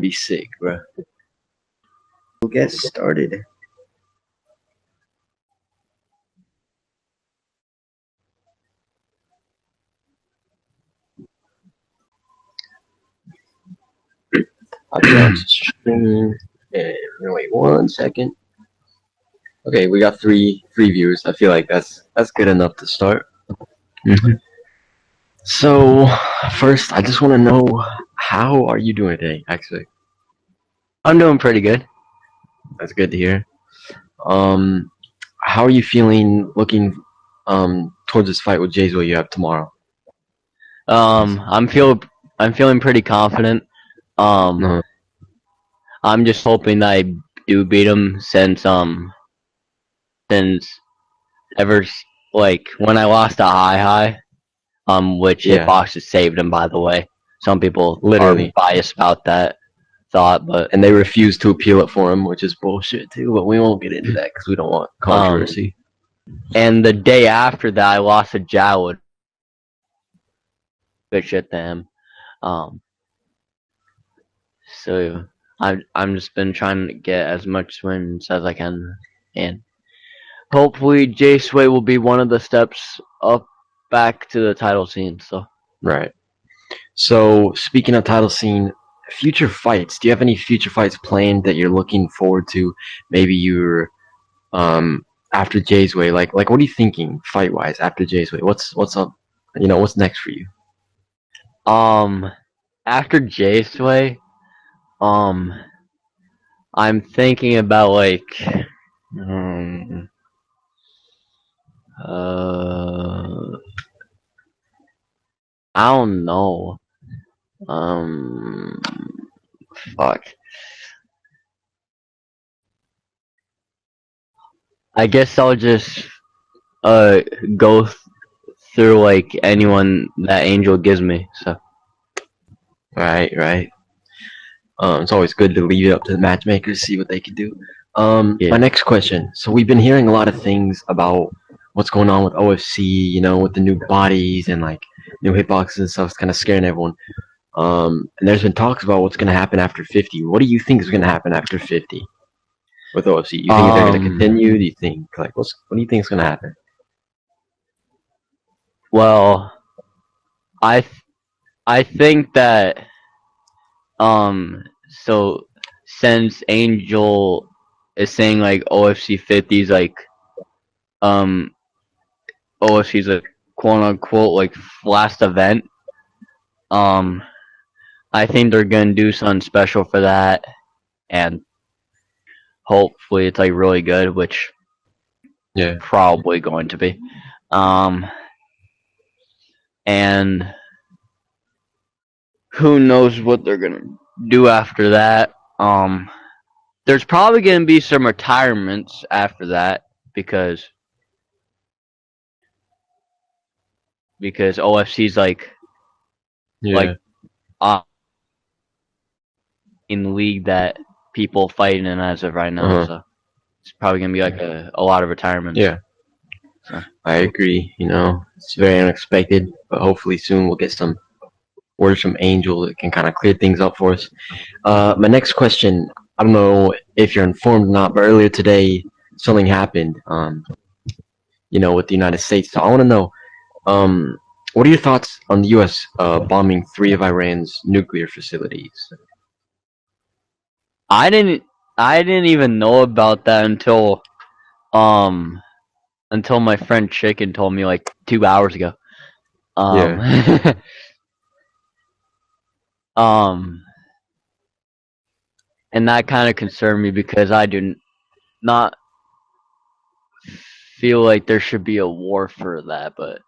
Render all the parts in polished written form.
Be sick, bro. We'll get started. I'll be on stream. And wait 1 second. Okay, we got three viewers. I feel like that's good enough to start. Mm-hmm. So first, I just want to know, how are you doing today? Actually, I'm doing pretty good. that's good to hear. How are you feeling looking towards this fight with Jays you have tomorrow? I'm feeling pretty confident. Uh, I'm just hoping that I do beat him since ever like when I lost to high, which Yeah. hitboxes saved him, by the way. Some people Literally. are biased about that thought, but And they refuse to appeal it for him, which is bullshit too. But we won't get into that because we don't want controversy. And the day after that, I lost to Jowd. Good shit to him. So I'm just been trying to get as much wins as I can, and hopefully Jay Sway will be one of the steps up back to the title scene. So Right. So speaking of title scene, future fights. Do you have any future fights planned that you're looking forward to? Maybe you're after Jay's way. Like what are you thinking fight wise after Jay's way? What's up? What's next for you? after Jay Sway, I'm thinking about I don't know. Fuck. I guess I'll just go through like anyone that Angel gives me. So Right. It's always good to leave it up to the matchmakers, see what they can do. Yeah. My next question. So we've been hearing a lot of things about what's going on with OFC, with the new bodies and like new hitboxes and stuff. It's kind of scaring everyone. And there's been talks about what's going to happen after 50. What do you think is going to happen after 50 with OFC? You think they're going to continue? Do you think what do you think is going to happen? Well, I think that so since Angel is saying like OFC 50 is like OFC's a quote unquote like last event, I think they're gonna do something special for that, and hopefully it's like really good, which Yeah. probably going to be. And who knows what they're gonna do after that. There's probably gonna be some retirements after that because OFC's like in the league that people fighting in as of right now. So it's probably gonna be like a lot of retirements. Yeah. So I agree. It's very unexpected, but hopefully soon we'll get some words from Angel that can kind of clear things up for us. My next question, I don't know if you're informed or not, but earlier today something happened, with the United States. So I want to know, what are your thoughts on the U.S. Bombing 3 of Iran's nuclear facilities? I didn't even know about that until my friend Chicken told me like 2 hours ago. And that kind of concerned me because I do not feel like there should be a war for that, but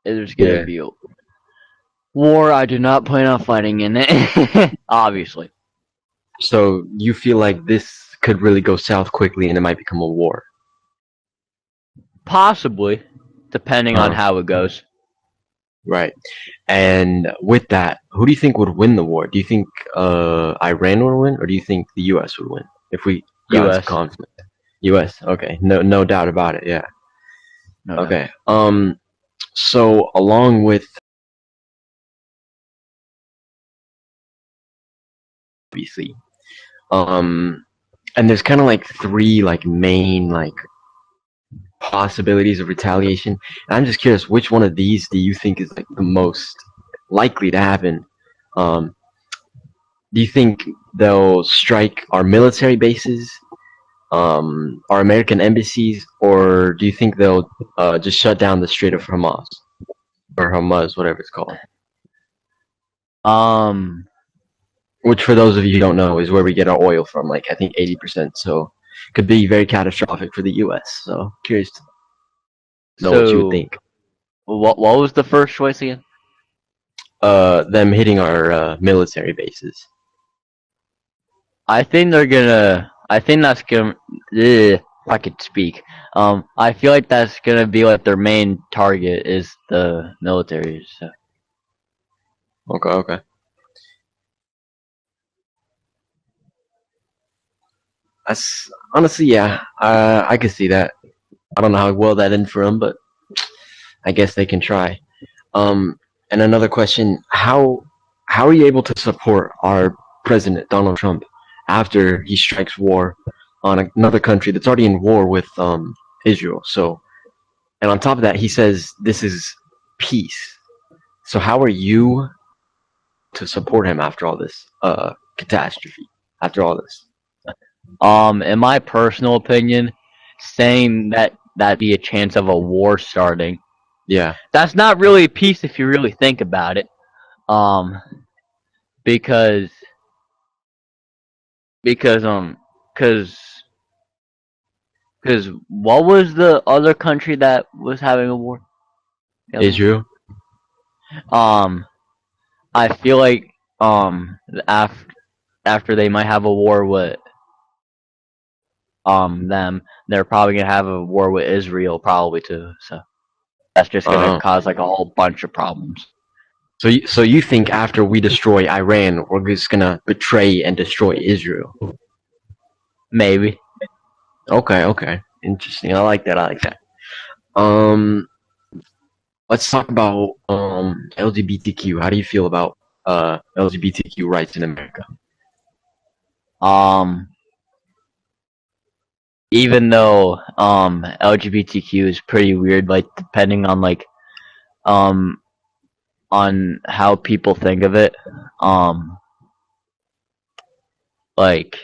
there's gonna be a war. I do not plan on fighting in it, obviously. So you feel like this could really go south quickly and it might become a war? Possibly, depending on how it goes. Right. And with that, who do you think would win the war? Do you think Iran would win, or do you think the U.S. would win if we got into conflict? U.S. Okay. No doubt about it. Yeah. Okay. So along with obviously. And there's kind of like three like main like possibilities of retaliation. And I'm just curious, which one of these do you think is like the most likely to happen? Um, do you think they'll strike our military bases, our American embassies, or do you think they'll just shut down the Strait of Hamas or Hamas, whatever it's called? Um, Which, for those of you who don't know, is where we get our oil from. Like I think 80%. So could be very catastrophic for the U.S. So curious to know what you would so think. what was the first choice again? Them hitting our military bases. I think they're gonna. I think that's gonna. If I could speak. I feel like that's gonna be like their main target is the military. So. Okay. That's honestly, yeah. I could see that. I don't know how well that ended for them, but I guess they can try. And another question: how are you able to support our president Donald Trump after he strikes war on another country that's already in war with Israel? So, and on top of that, he says this is peace. So, how are you to support him after all this catastrophe? After all this, In my personal opinion, saying that be a chance of a war starting, yeah, that's not really peace if you really think about it. Um, because because because because what was the other country that was having a war? Israel. Um, I feel like after they might have a war with them, they're probably gonna have a war with Israel probably too. So that's just gonna cause like a whole bunch of problems. So you think after we destroy Iran, we're just gonna betray and destroy Israel? Maybe. Okay. Interesting. I like that. Um, let's talk about LGBTQ. How do you feel about LGBTQ rights in America? Even though LGBTQ is pretty weird, like depending on like on how people think of it, like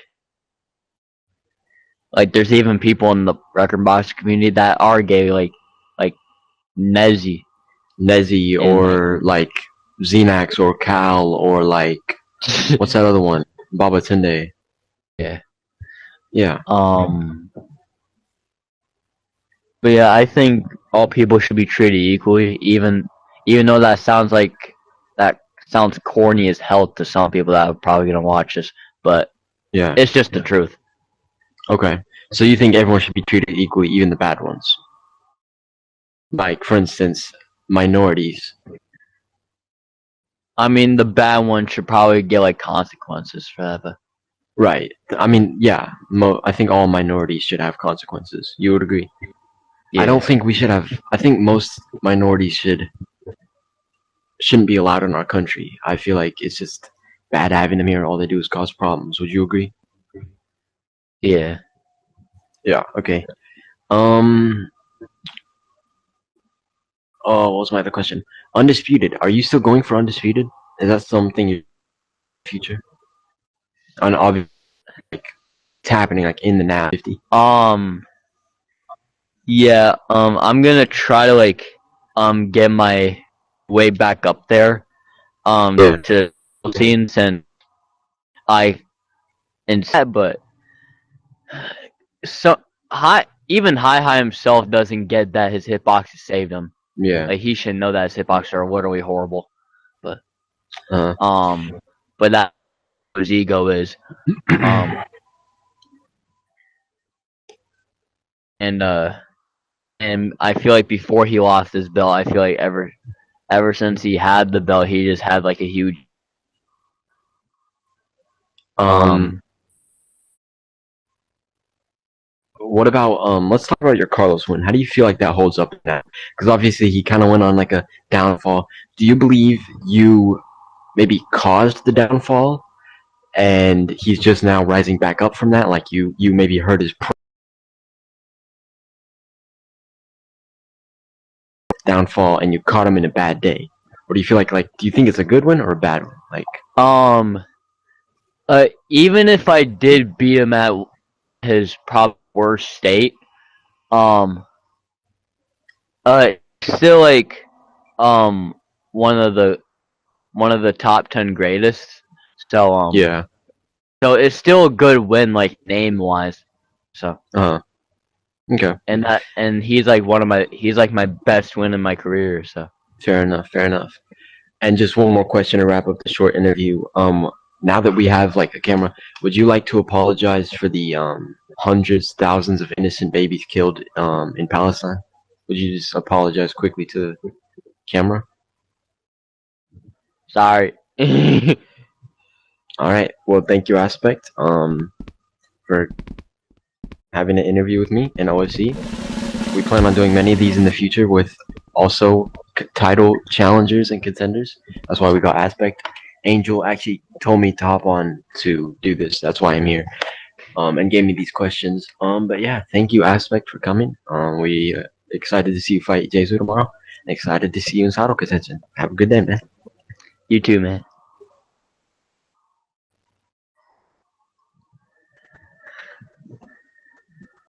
there's even people in the record box community that are gay, like Nezzy or like Xenax or Cal or like what's that other one? Baba Tunde. Yeah. But yeah, I think all people should be treated equally, even though that sounds corny as hell to some people that are probably gonna watch this, but Yeah. it's just the truth. Okay. So you think everyone should be treated equally, even the bad ones? Like, for instance, minorities. I mean, the bad ones should probably get like consequences for that. But Right. I mean, yeah. I think all minorities should have consequences. You would agree? yeah. I don't think we should have. I think most minorities shouldn't be allowed in our country. I feel like it's just bad having them here. All they do is cause problems. Would you agree? Yeah. Yeah. Okay. Oh, what was my other question? Undisputed. Are you still going for Undisputed? Is that something in the future? And obviously, like, it's happening like in the now 50. Yeah. I'm gonna try to like get my way back up there. To scenes and I instead, but so even Hi himself doesn't get that his hitboxes saved him. Yeah. Like he should know that his hitboxes are literally horrible. But Uh-huh. but that his ego is. And I feel like before he lost his belt, I feel like ever since he had the belt, he just had like a huge What about let's talk about your Carlos win. How do you feel like that holds up now? Because obviously he kind of went on like a downfall. Do you believe you maybe caused the downfall? and he's just now rising back up from that? Like you maybe heard his downfall and you caught him in a bad day, or do you feel like do you think it's a good one or a bad one? Like Even if I did beat him at his probably worst state, um, still like, one of the top 10 greatest. So yeah, so it's still a good win, like name wise. So okay, and he's like my best win in my career. So fair enough, fair enough. And just one more question to wrap up the short interview. Now that we have like a camera, would you like to apologize for the hundreds, thousands of innocent babies killed in Palestine? Would you just apologize quickly to the camera? sorry. All right. Well, thank you, Aspect, for having an interview with me in OFC. We plan on doing many of these in the future with also title challengers and contenders. That's why we got Aspect. Angel actually told me to hop on to do this. That's why I'm here. And gave me these questions. But yeah, thank you, Aspect, for coming. We excited to see you fight Jesus tomorrow. And excited to see you in title contention. Have a good day, man. You too, man.